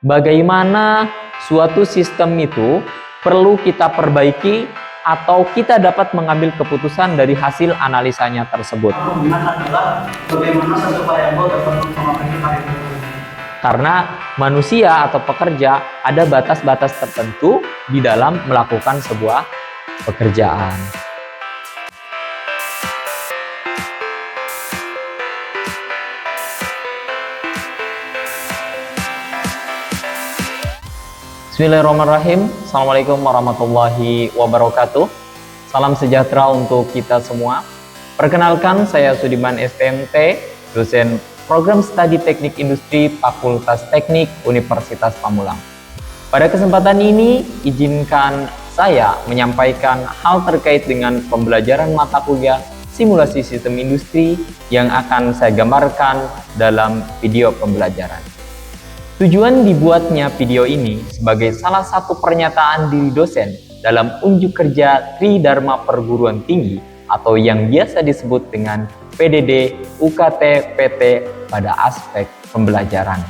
bagaimana suatu sistem itu perlu kita perbaiki atau kita dapat mengambil keputusan dari hasil analisanya tersebut. Bagaimana satu variabel dapat mempengaruhi variabel. Karena manusia atau pekerja ada batas-batas tertentu di dalam melakukan sebuah pekerjaan. Bismillahirrahmanirrahim. Assalamualaikum warahmatullahi wabarakatuh. Salam sejahtera untuk kita semua. Perkenalkan, saya Sudiman STMT, dosen Program Studi Teknik Industri Fakultas Teknik Universitas Pamulang. Pada kesempatan ini, izinkan saya menyampaikan hal terkait dengan pembelajaran mata kuliah simulasi sistem industri yang akan saya gambarkan dalam video pembelajaran. Tujuan dibuatnya video ini sebagai salah satu pernyataan diri dosen dalam unjuk kerja Tridharma Perguruan Tinggi atau yang biasa disebut dengan PDD UKT PT pada aspek pembelajaran.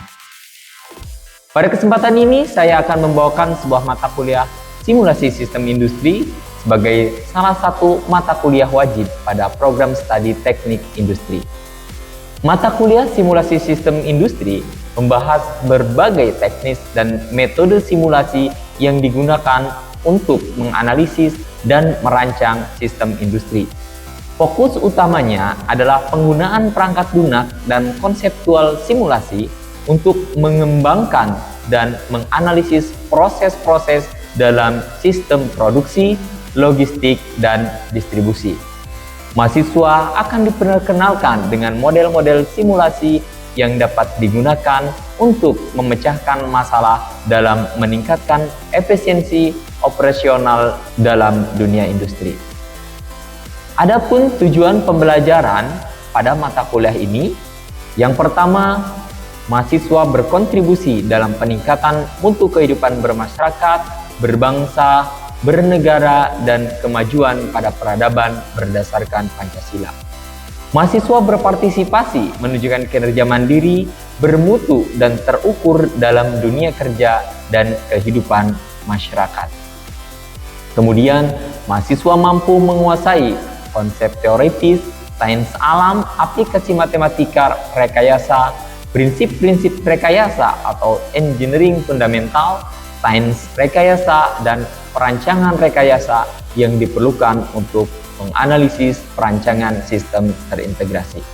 Pada kesempatan ini saya akan membawakan sebuah mata kuliah simulasi sistem industri sebagai salah satu mata kuliah wajib pada program studi teknik industri. Mata kuliah simulasi sistem industri membahas berbagai teknis dan metode simulasi yang digunakan untuk menganalisis dan merancang sistem industri. Fokus utamanya adalah penggunaan perangkat lunak dan konseptual simulasi untuk mengembangkan dan menganalisis proses-proses dalam sistem produksi, logistik, dan distribusi. Mahasiswa akan diperkenalkan dengan model-model simulasi yang dapat digunakan untuk memecahkan masalah dalam meningkatkan efisiensi operasional dalam dunia industri. Adapun tujuan pembelajaran pada mata kuliah ini, yang pertama, mahasiswa berkontribusi dalam peningkatan mutu kehidupan bermasyarakat, berbangsa, bernegara, dan kemajuan pada peradaban berdasarkan Pancasila. Mahasiswa berpartisipasi menunjukkan kinerja mandiri, bermutu, dan terukur dalam dunia kerja dan kehidupan masyarakat. Kemudian, mahasiswa mampu menguasai konsep teoritis, sains alam, aplikasi matematika rekayasa, prinsip-prinsip rekayasa atau engineering fundamental, sains rekayasa, dan perancangan rekayasa yang diperlukan untuk menganalisis perancangan sistem terintegrasi.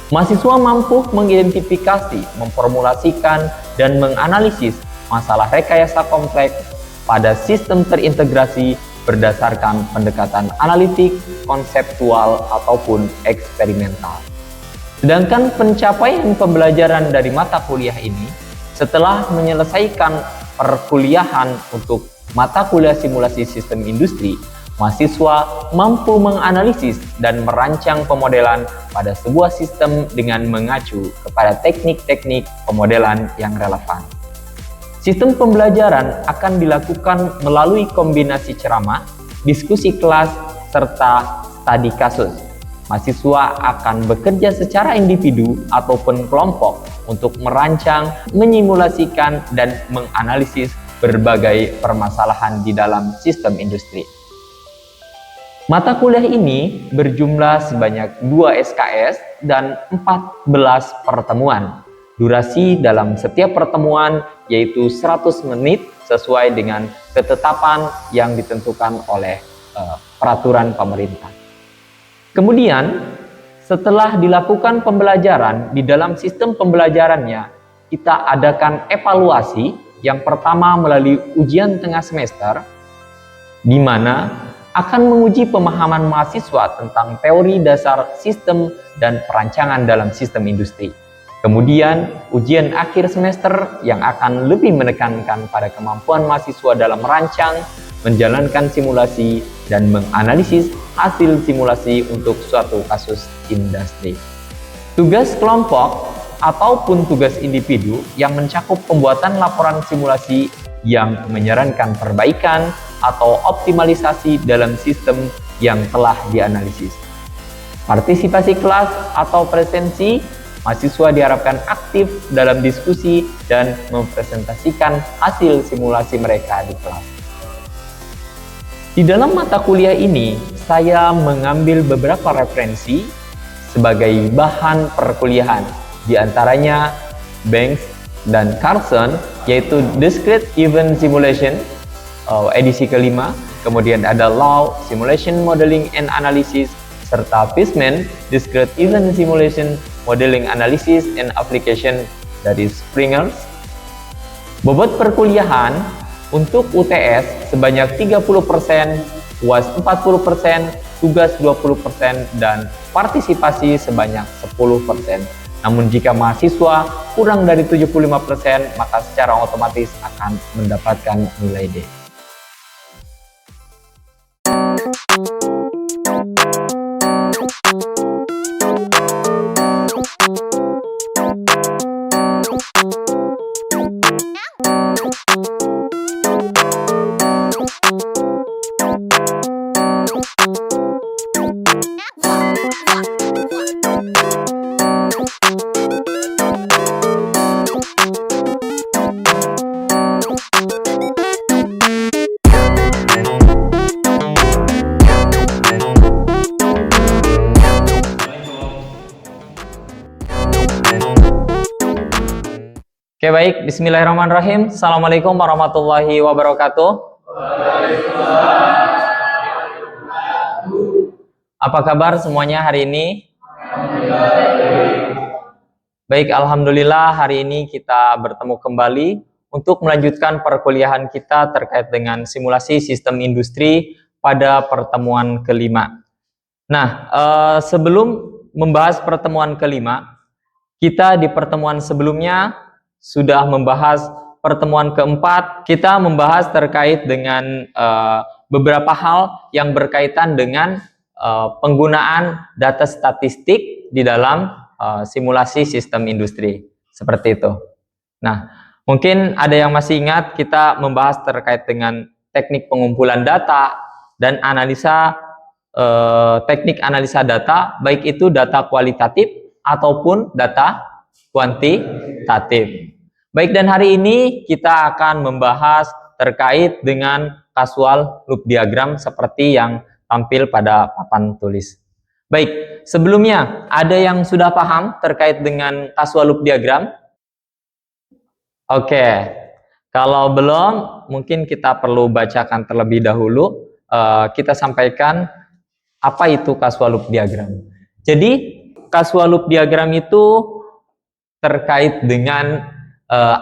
Mahasiswa mampu mengidentifikasi, memformulasikan, dan menganalisis masalah rekayasa kompleks pada sistem terintegrasi berdasarkan pendekatan analitik, konseptual, ataupun eksperimental. Sedangkan pencapaian pembelajaran dari mata kuliah ini setelah menyelesaikan perkuliahan untuk mata kuliah simulasi sistem industri, mahasiswa mampu menganalisis dan merancang pemodelan pada sebuah sistem dengan mengacu kepada teknik-teknik pemodelan yang relevan. Sistem pembelajaran akan dilakukan melalui kombinasi ceramah, diskusi kelas, serta studi kasus. Mahasiswa akan bekerja secara individu ataupun kelompok untuk merancang, menyimulasikan, dan menganalisis berbagai permasalahan di dalam sistem industri. Mata kuliah ini berjumlah sebanyak 2 SKS dan 14 pertemuan. Durasi dalam setiap pertemuan yaitu 100 menit sesuai dengan ketetapan yang ditentukan oleh peraturan pemerintah. Kemudian, setelah dilakukan pembelajaran di dalam sistem pembelajarannya, kita adakan evaluasi yang pertama melalui ujian tengah semester, di mana akan menguji pemahaman mahasiswa tentang teori dasar sistem dan perancangan dalam sistem industri. Kemudian, ujian akhir semester yang akan lebih menekankan pada kemampuan mahasiswa dalam merancang, menjalankan simulasi, dan menganalisis hasil simulasi untuk suatu kasus industri. Tugas kelompok ataupun tugas individu yang mencakup pembuatan laporan simulasi yang menyarankan perbaikan atau optimalisasi dalam sistem yang telah dianalisis. Partisipasi kelas atau presensi Mahasiswa diharapkan aktif dalam diskusi dan mempresentasikan hasil simulasi mereka di kelas. Di dalam mata kuliah ini, saya mengambil beberapa referensi sebagai bahan perkuliahan, di antaranya Banks dan Carson, yaitu Discrete Event Simulation, edisi kelima, kemudian ada Law, Simulation Modeling and Analysis, serta Fishman, Discrete Event Simulation, Modeling Analysis and Application dari Springers. Bobot perkuliahan untuk UTS sebanyak 30%, UAS 40%, tugas 20%, dan partisipasi sebanyak 10%. Namun jika mahasiswa kurang dari 75%, maka secara otomatis akan mendapatkan nilai D. Oke, baik, bismillahirrahmanirrahim. Assalamualaikum warahmatullahi wabarakatuh. Apa kabar semuanya hari ini? Baik, alhamdulillah hari ini kita bertemu kembali untuk melanjutkan perkuliahan kita terkait dengan simulasi sistem industri pada pertemuan kelima. Nah, sebelum membahas pertemuan kelima, kita di pertemuan sebelumnya sudah membahas pertemuan keempat. Kita membahas terkait dengan beberapa hal yang berkaitan dengan penggunaan data statistik di dalam simulasi sistem industri. Seperti itu. Nah, mungkin ada yang masih ingat kita membahas terkait dengan teknik pengumpulan data dan analisa teknik analisa data, baik itu data kualitatif ataupun data kuantitatif. Baik, dan hari ini kita akan membahas terkait dengan casual loop diagram seperti yang tampil pada papan tulis. Baik, sebelumnya ada yang sudah paham terkait dengan casual loop diagram? Oke, kalau belum mungkin kita perlu bacakan terlebih dahulu. Kita sampaikan apa itu casual loop diagram. Jadi, casual loop diagram itu terkait dengan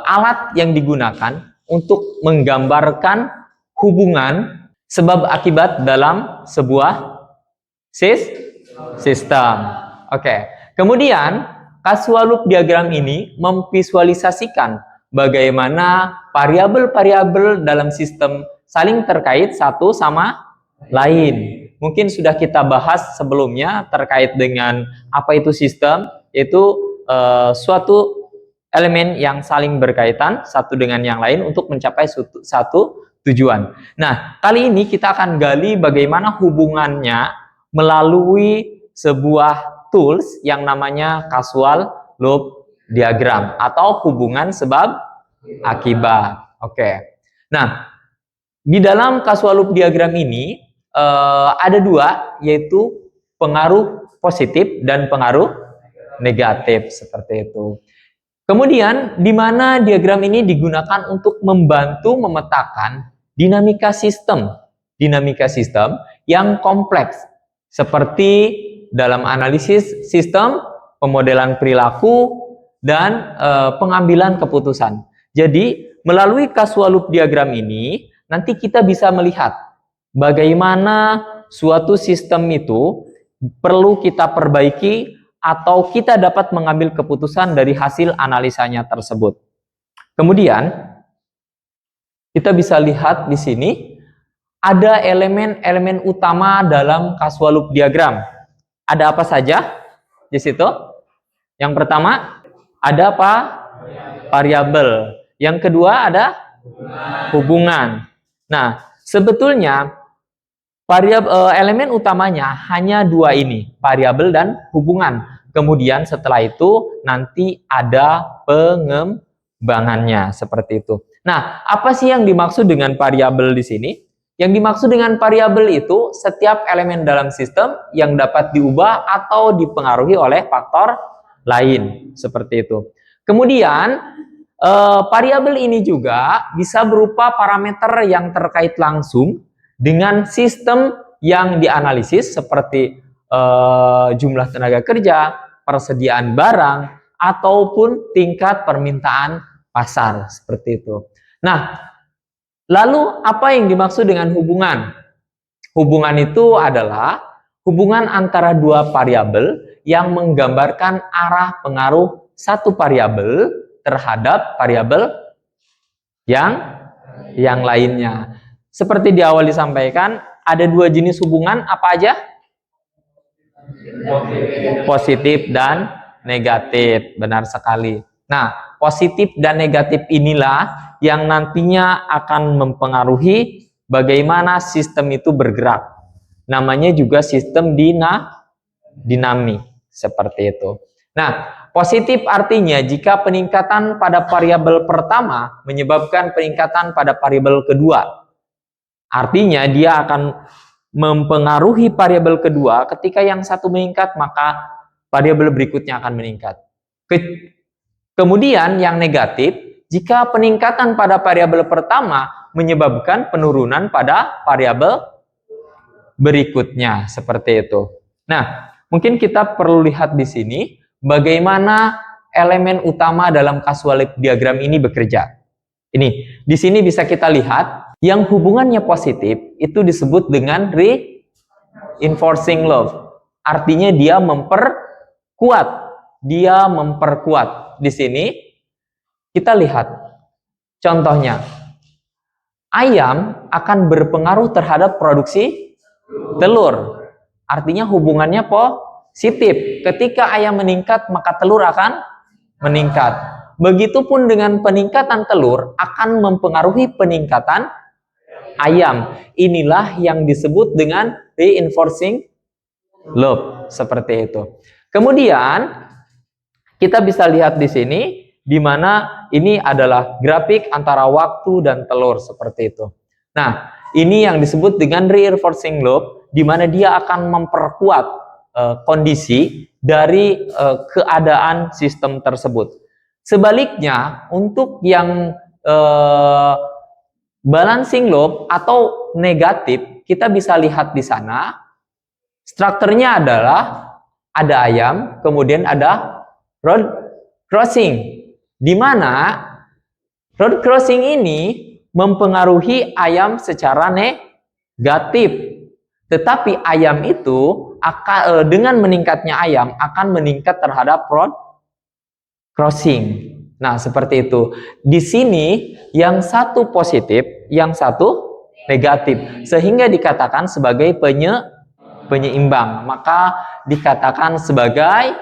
alat yang digunakan untuk menggambarkan hubungan sebab akibat dalam sebuah sistem. Oke. Kemudian casual loop diagram ini memvisualisasikan bagaimana variabel-variabel dalam sistem saling terkait satu sama lain. Mungkin sudah kita bahas sebelumnya terkait dengan apa itu sistem, yaitu suatu elemen yang saling berkaitan satu dengan yang lain untuk mencapai satu tujuan. Nah, kali ini kita akan gali bagaimana hubungannya melalui sebuah tools yang namanya casual loop diagram atau hubungan sebab akibat. Oke. Nah, di dalam casual loop diagram ini ada dua, yaitu pengaruh positif dan pengaruh negatif seperti itu. Kemudian, di mana diagram ini digunakan untuk membantu memetakan dinamika sistem yang kompleks, seperti dalam analisis sistem, pemodelan perilaku, dan pengambilan keputusan. Jadi, melalui casual loop diagram ini, nanti kita bisa melihat bagaimana suatu sistem itu perlu kita perbaiki atau kita dapat mengambil keputusan dari hasil analisanya tersebut. Kemudian, kita bisa lihat di sini ada elemen-elemen utama dalam casual loop diagram. Ada apa saja di situ? Yang pertama, ada apa? Variabel. Yang kedua ada hubungan. Nah, sebetulnya elemen utamanya hanya dua ini, variabel dan hubungan. kemudian setelah itu nanti ada pengembangannya seperti itu. Nah, apa sih yang dimaksud dengan variabel di sini? Yang dimaksud dengan variabel itu setiap elemen dalam sistem yang dapat diubah atau dipengaruhi oleh faktor lain seperti itu. Kemudian variabel ini juga bisa berupa parameter yang terkait langsung dengan sistem yang dianalisis seperti jumlah tenaga kerja, persediaan barang, ataupun tingkat permintaan pasar seperti itu. Nah, lalu apa yang dimaksud dengan hubungan? Hubungan itu adalah hubungan antara dua variabel yang menggambarkan arah pengaruh satu variabel terhadap variabel yang lainnya. Seperti di awal disampaikan, ada dua jenis hubungan, apa aja? Positif dan negatif, benar sekali. Nah, positif dan negatif inilah yang nantinya akan mempengaruhi bagaimana sistem itu bergerak. Namanya juga sistem dinamik, seperti itu. Nah, positif artinya jika peningkatan pada variabel pertama menyebabkan peningkatan pada variabel kedua. Artinya dia akan mempengaruhi variabel kedua, ketika yang satu meningkat maka variabel berikutnya akan meningkat. Kemudian yang negatif, jika peningkatan pada variabel pertama menyebabkan penurunan pada variabel berikutnya, seperti itu. Nah, mungkin kita perlu lihat di sini bagaimana elemen utama dalam causal diagram ini bekerja. Ini, di sini bisa kita lihat yang hubungannya positif itu disebut dengan reinforcing love. Artinya dia memperkuat. Di sini kita lihat contohnya. Ayam akan berpengaruh terhadap produksi telur. Artinya hubungannya positif. Ketika ayam meningkat, maka telur akan meningkat. Begitupun dengan peningkatan telur akan mempengaruhi peningkatan ayam. Inilah yang disebut dengan reinforcing loop, seperti itu. Kemudian kita bisa lihat di sini di mana ini adalah grafik antara waktu dan telur, seperti itu. Nah, ini yang disebut dengan reinforcing loop, di mana dia akan memperkuat kondisi dari keadaan sistem tersebut. Sebaliknya, untuk yang balancing loop atau negatif, kita bisa lihat di sana strukturnya adalah ada ayam, kemudian ada road crossing, di mana road crossing ini mempengaruhi ayam secara negatif. Tetapi ayam itu akan dengan meningkatnya ayam akan meningkat terhadap road crossing. Nah, seperti itu. Di sini yang satu positif, yang satu negatif, sehingga dikatakan sebagai penyeimbang. Maka dikatakan sebagai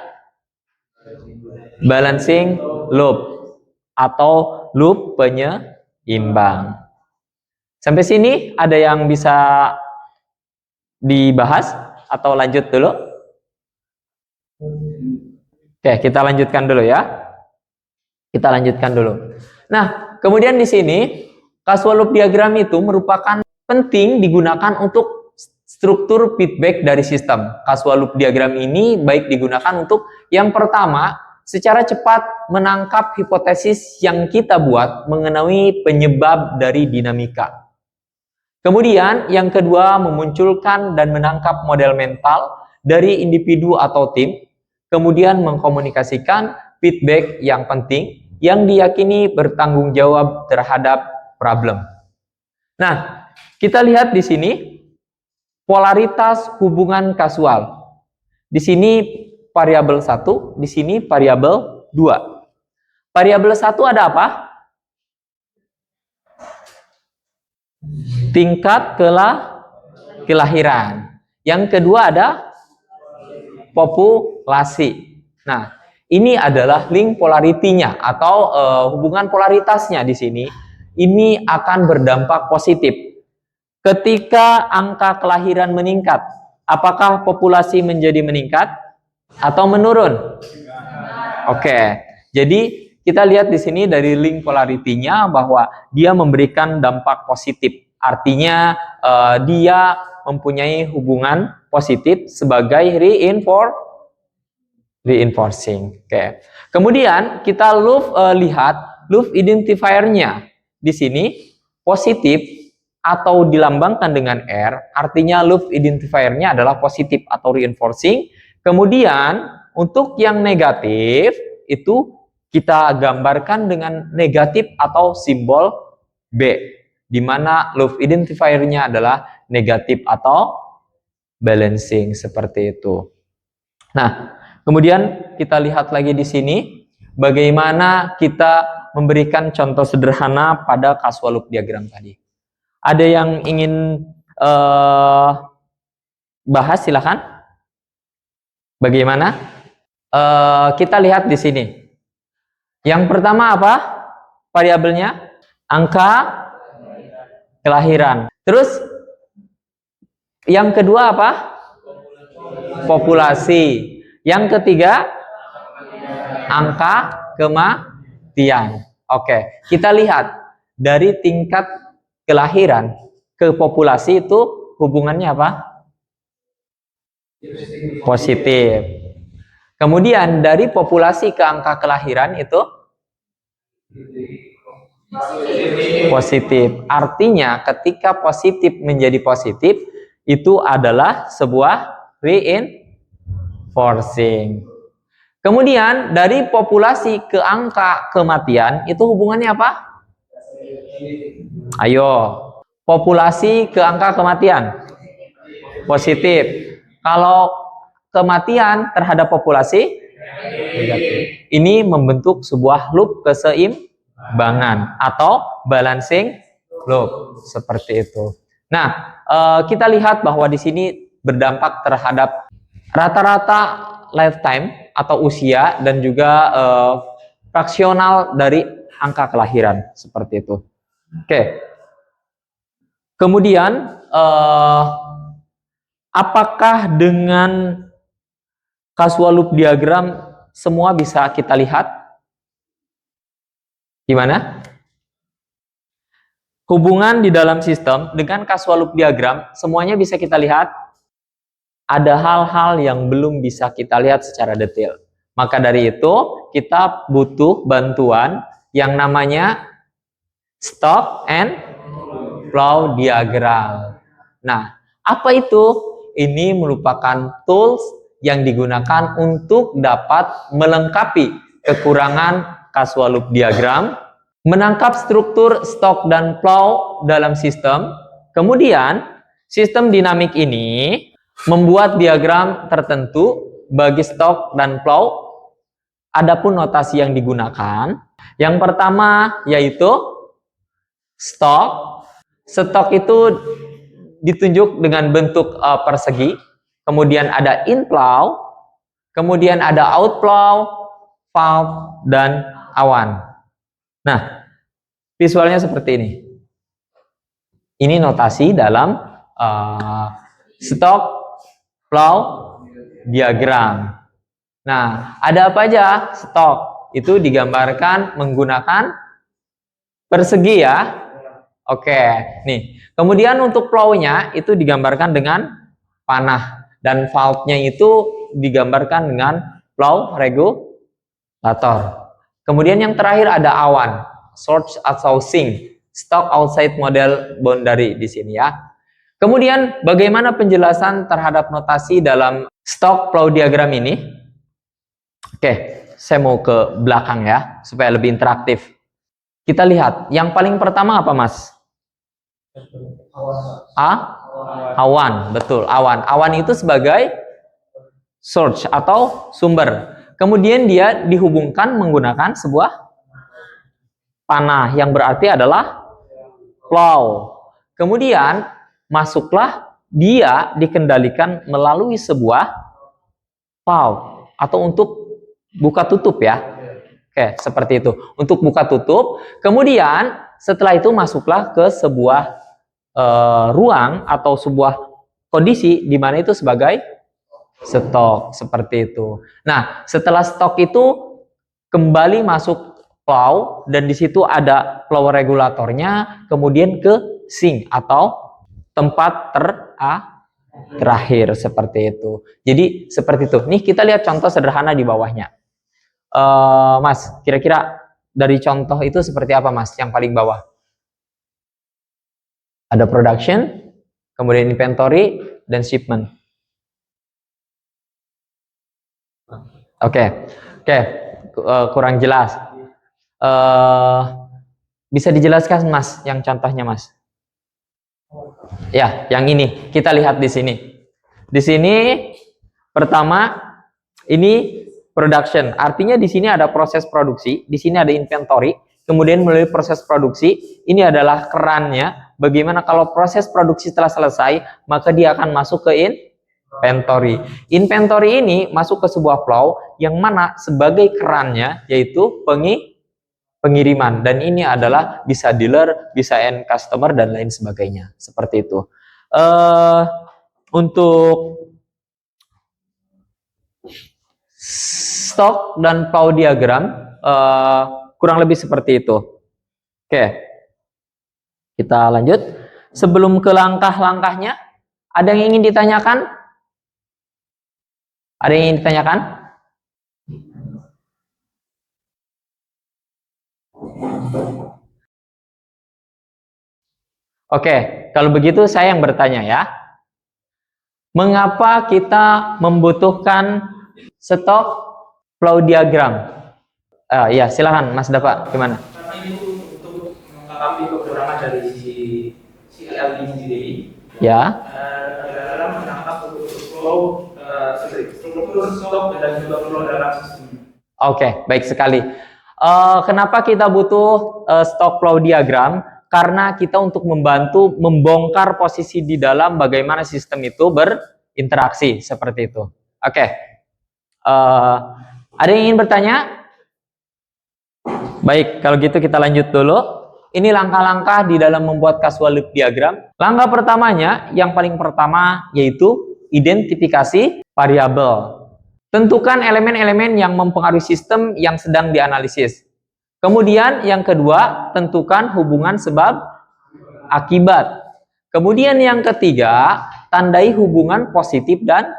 balancing loop atau loop penyeimbang. Sampai sini ada yang bisa dibahas atau lanjut dulu? Oke, kita lanjutkan dulu ya. Kita lanjutkan dulu. Nah, kemudian di sini causal loop diagram itu merupakan penting digunakan untuk struktur feedback dari sistem. Causal loop diagram ini baik digunakan untuk yang pertama, secara cepat menangkap hipotesis yang kita buat mengenai penyebab dari dinamika. Kemudian yang kedua, memunculkan dan menangkap model mental dari individu atau tim, kemudian mengkomunikasikan feedback yang penting yang diyakini bertanggung jawab terhadap problem. Nah, kita lihat di sini polaritas hubungan kausal. Di sini variabel 1, di sini variabel 2. Variabel 1 ada apa? Tingkat kelahiran. Yang kedua ada populasi. Nah, ini adalah link polaritinya atau hubungan polaritasnya di sini. Ini akan berdampak positif. Ketika angka kelahiran meningkat, apakah populasi menjadi meningkat? atau menurun? Oke. Jadi kita lihat di sini dari link polarity-nya bahwa dia memberikan dampak positif. Artinya dia mempunyai hubungan positif sebagai reinforcing. Oke. Kemudian kita lihat loop identifier-nya. Di sini positif atau dilambangkan dengan R, artinya loop identifier-nya adalah positif atau reinforcing. Kemudian untuk yang negatif itu kita gambarkan dengan negatif atau simbol B, di mana loop identifier-nya adalah negatif atau balancing seperti itu. Nah, kemudian kita lihat lagi di sini bagaimana kita memberikan contoh sederhana pada casual loop diagram tadi. Ada yang ingin bahas, silakan. Bagaimana? Kita lihat di sini. Yang pertama apa? Variabelnya angka kelahiran. Terus yang kedua apa? Populasi. Yang ketiga angka kematian. Oke, kita lihat dari tingkat kelahiran ke populasi itu hubungannya apa? Positif. Kemudian dari populasi ke angka kelahiran itu positif. Artinya ketika positif menjadi positif itu adalah sebuah reinforcing. Kemudian dari populasi ke angka kematian itu hubungannya apa? Ayo, populasi ke angka kematian positif. Kalau kematian terhadap populasi negatif. Ini membentuk sebuah loop keseimbangan atau balancing loop seperti itu. Nah, kita lihat bahwa di sini berdampak terhadap rata-rata lifetime atau usia dan juga fraksional dari angka kelahiran seperti itu. Oke. Kemudian apakah dengan casual loop diagram semua bisa kita lihat? Gimana? Hubungan di dalam sistem dengan casual loop diagram semuanya bisa kita lihat? Ada hal-hal yang belum bisa kita lihat secara detail. Maka dari itu, kita butuh bantuan yang namanya stock and flow diagram. Nah, apa itu? Ini merupakan tools yang digunakan untuk dapat melengkapi kekurangan casual loop diagram, menangkap struktur stock dan flow dalam sistem. Kemudian, sistem dinamik ini membuat diagram tertentu bagi stock dan flow. Adapun notasi yang digunakan, yang pertama yaitu stock. Stock itu ditunjuk dengan bentuk persegi. Kemudian ada inflow, kemudian ada outflow, valve, dan awan. Nah, visualnya seperti ini. Ini notasi dalam stock flow diagram. Nah, ada apa aja? Stok itu digambarkan menggunakan persegi ya. Oke, nih. Kemudian untuk flow-nya itu digambarkan dengan panah dan valve-nya itu digambarkan dengan flow regulator. Kemudian yang terakhir ada awan, source atau sink, stock outside model boundary di sini ya. Kemudian bagaimana penjelasan terhadap notasi dalam stock flow diagram ini? Oke, saya mau ke belakang ya, supaya lebih interaktif. Kita lihat, yang paling pertama apa Mas? Awan, betul, awan. Awan itu sebagai source atau sumber. Kemudian dia dihubungkan menggunakan sebuah panah, yang berarti adalah flow. Kemudian masuklah dia dikendalikan melalui sebuah valve atau untuk buka tutup ya. Oke, seperti itu. Untuk buka tutup. Kemudian setelah itu masuklah ke sebuah ruang atau sebuah kondisi di mana itu sebagai stok seperti itu. Nah, setelah stok itu kembali masuk plow dan di situ ada plow regulatornya, kemudian ke sink atau tempat terakhir seperti itu. Jadi seperti itu. Nih kita lihat contoh sederhana di bawahnya. Mas, kira-kira dari contoh itu seperti apa, Mas? Yang paling bawah. Ada production, kemudian inventory, dan shipment. Oke. Kurang jelas. Bisa dijelaskan, Mas, yang contohnya, Mas? Ya, yang ini. Kita lihat di sini. Di sini pertama ini production. Artinya di sini ada proses produksi, di sini ada inventory, kemudian melalui proses produksi, ini adalah kerannya. Bagaimana kalau proses produksi telah selesai, maka dia akan masuk ke inventory. Inventory ini masuk ke sebuah plow yang mana sebagai kerannya yaitu pengiriman, dan ini adalah bisa dealer, bisa end customer dan lain sebagainya. Seperti itu. Untuk stok dan plow diagram kurang lebih seperti itu. Oke, kita lanjut. Sebelum ke langkah-langkahnya, ada yang ingin ditanyakan? Ada yang ingin ditanyakan? Oke, kalau begitu saya yang bertanya ya. Mengapa kita membutuhkan stok plow diagram? Ya, silakan Mas Dafa, gimana? Karena ini untuk melengkapi beberapa dari si LD sendiri. Ya. Dalam menangkap flow struktur stok dan juga flow dalam sistem. Oke, baik sekali. Kenapa kita butuh stok plow diagram? Karena kita untuk membantu membongkar posisi di dalam bagaimana sistem itu berinteraksi seperti itu. Oke. Ada yang ingin bertanya? Baik, kalau gitu kita lanjut dulu. Ini langkah-langkah di dalam membuat casual loop diagram. Langkah pertamanya, yang paling pertama yaitu identifikasi variabel. Tentukan elemen-elemen yang mempengaruhi sistem yang sedang dianalisis. Kemudian yang kedua, tentukan hubungan sebab akibat. Kemudian yang ketiga, tandai hubungan positif dan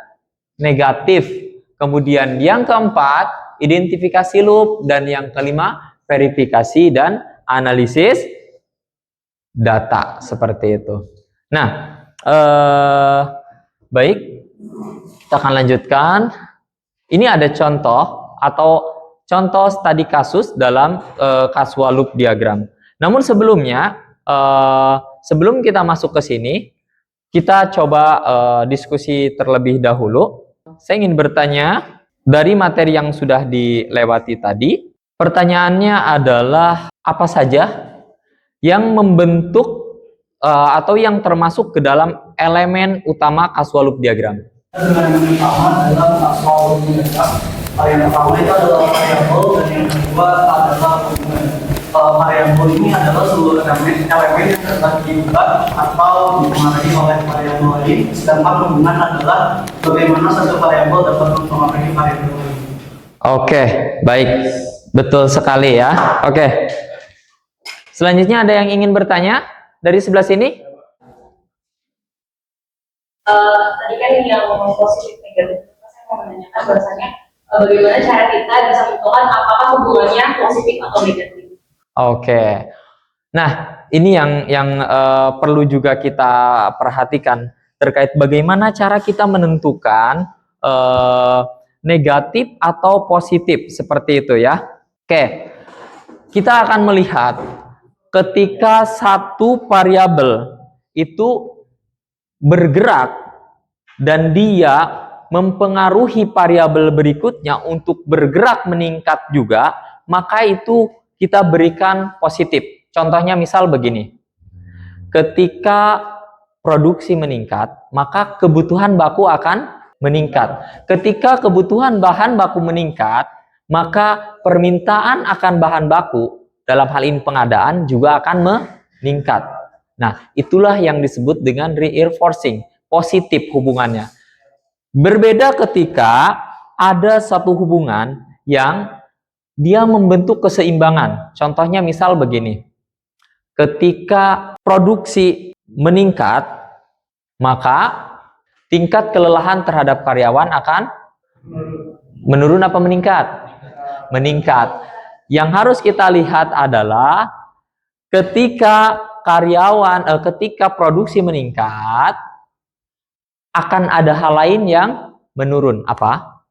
negatif. Kemudian yang keempat, identifikasi loop, dan yang kelima, verifikasi dan analisis data seperti itu. Nah, baik, kita akan lanjutkan. Ini ada contoh atau contoh studi kasus dalam casual loop diagram. Namun sebelumnya, sebelum kita masuk ke sini, kita coba diskusi terlebih dahulu. Saya ingin bertanya dari materi yang sudah dilewati tadi. Pertanyaannya adalah apa saja yang membentuk atau yang termasuk ke dalam elemen utama casual loop diagram? Elemen utama dalam casual loop diagram. Yang pertama itu adalah variabel dan yang kedua adalah hubungan. Variabel ini adalah seluruh elemen yang dapat diubah atau dipengaruhi oleh variabel lain, sedangkan hubungan adalah bagaimana satu variabel dapat mempengaruhi variabel lain. Oke, baik, betul sekali ya. Oke, selanjutnya ada yang ingin bertanya dari sebelah sini? Tadi kan yang ngomong positif negatif, saya mau menanyakan bahasanya bagaimana cara kita bisa menentukan apakah hubungannya positif atau negatif. Oke, nah ini yang perlu juga kita perhatikan terkait bagaimana cara kita menentukan negatif atau positif seperti itu ya. Oke, kita akan melihat ketika satu variabel itu bergerak dan dia mempengaruhi variabel berikutnya untuk bergerak meningkat juga, maka itu kita berikan positif. Contohnya misal begini, ketika produksi meningkat, maka kebutuhan baku akan meningkat. Ketika kebutuhan bahan baku meningkat, maka permintaan akan bahan baku dalam hal ini pengadaan juga akan meningkat. Nah, itulah yang disebut dengan reinforcing, positif hubungannya. Berbeda ketika ada satu hubungan yang dia membentuk keseimbangan. Contohnya misal begini. Ketika produksi meningkat, maka tingkat kelelahan terhadap karyawan akan menurun apa meningkat? Meningkat. Yang harus kita lihat adalah ketika ketika produksi meningkat, akan ada hal lain yang menurun. Apa?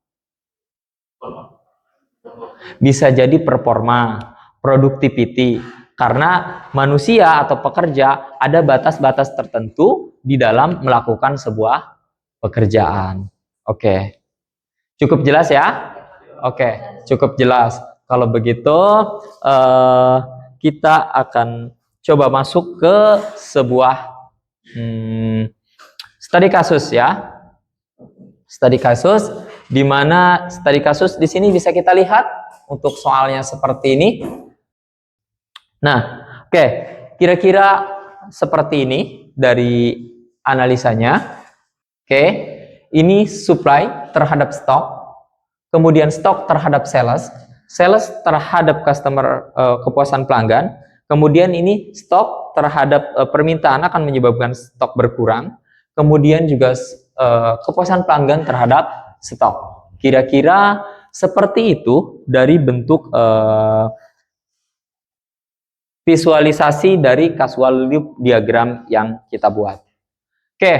Bisa jadi performa, productivity. Karena manusia atau pekerja ada batas-batas tertentu di dalam melakukan sebuah pekerjaan. Oke. Cukup jelas ya? Oke, cukup jelas. Kalau begitu, kita akan coba masuk ke sebuah studi kasus ya. Studi kasus, di mana studi kasus di sini bisa kita lihat untuk soalnya seperti ini. Nah, oke, kira-kira seperti ini dari analisanya. Oke, ini supply terhadap stok, kemudian stok terhadap sales, sales terhadap customer, kepuasan pelanggan, kemudian ini stok terhadap permintaan akan menyebabkan stok berkurang, kemudian juga kepuasan pelanggan terhadap stok. Kira-kira seperti itu dari bentuk visualisasi dari causal loop diagram yang kita buat. Oke,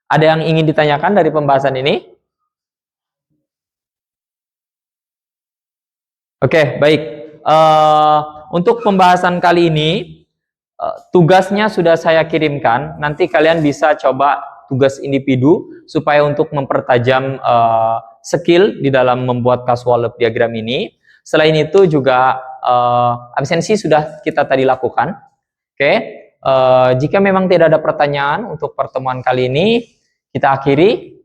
ada yang ingin ditanyakan dari pembahasan ini? Oke, baik. Untuk pembahasan kali ini, tugasnya sudah saya kirimkan. Nanti kalian bisa coba tugas individu supaya untuk mempertajam skill di dalam membuat causal loop diagram ini. Selain itu juga absensi sudah kita tadi lakukan. Oke, jika memang tidak ada pertanyaan untuk pertemuan kali ini, kita akhiri.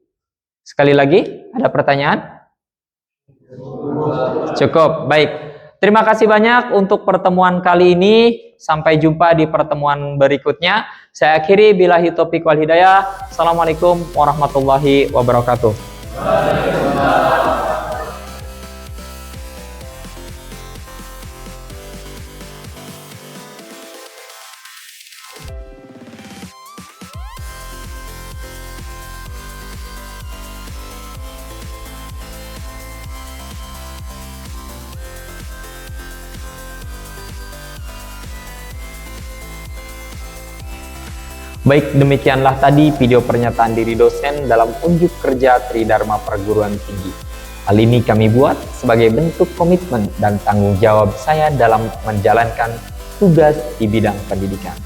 Sekali lagi, ada pertanyaan? Cukup, baik. Terima kasih banyak untuk pertemuan kali ini. Sampai jumpa di pertemuan berikutnya. Saya akhiri, billahi taufiq wal hidayah. Assalamualaikum warahmatullahi wabarakatuh. Baik, demikianlah tadi video pernyataan diri dosen dalam unjuk kerja Tridharma Perguruan Tinggi. Hal ini kami buat sebagai bentuk komitmen dan tanggung jawab saya dalam menjalankan tugas di bidang pendidikan.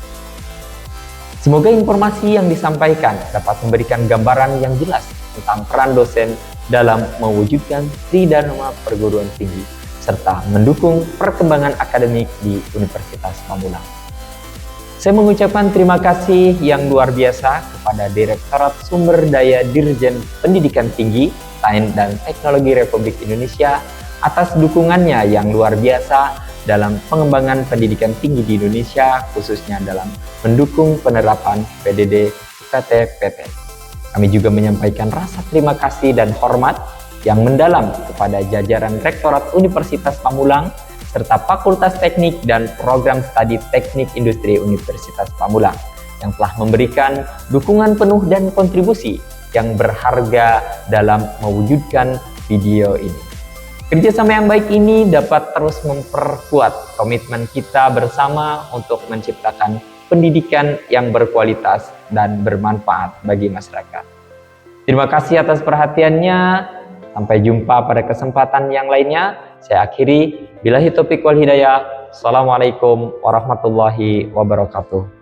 Semoga informasi yang disampaikan dapat memberikan gambaran yang jelas tentang peran dosen dalam mewujudkan Tridharma Perguruan Tinggi, serta mendukung perkembangan akademik di Universitas Pamulang. Saya mengucapkan terima kasih yang luar biasa kepada Direktorat Sumber Daya Dirjen Pendidikan Tinggi, Sains dan Teknologi Republik Indonesia atas dukungannya yang luar biasa dalam pengembangan pendidikan tinggi di Indonesia, khususnya dalam mendukung penerapan PDD UKT-PT. Kami juga menyampaikan rasa terima kasih dan hormat yang mendalam kepada jajaran Rektorat Universitas Pamulang serta Fakultas Teknik dan Program Studi Teknik Industri Universitas Pamulang yang telah memberikan dukungan penuh dan kontribusi yang berharga dalam mewujudkan video ini. Kerjasama yang baik ini dapat terus memperkuat komitmen kita bersama untuk menciptakan pendidikan yang berkualitas dan bermanfaat bagi masyarakat. Terima kasih atas perhatiannya. Sampai jumpa pada kesempatan yang lainnya. Saya akhiri. Billahi taufiq wal hidayah. Assalamualaikum warahmatullahi wabarakatuh.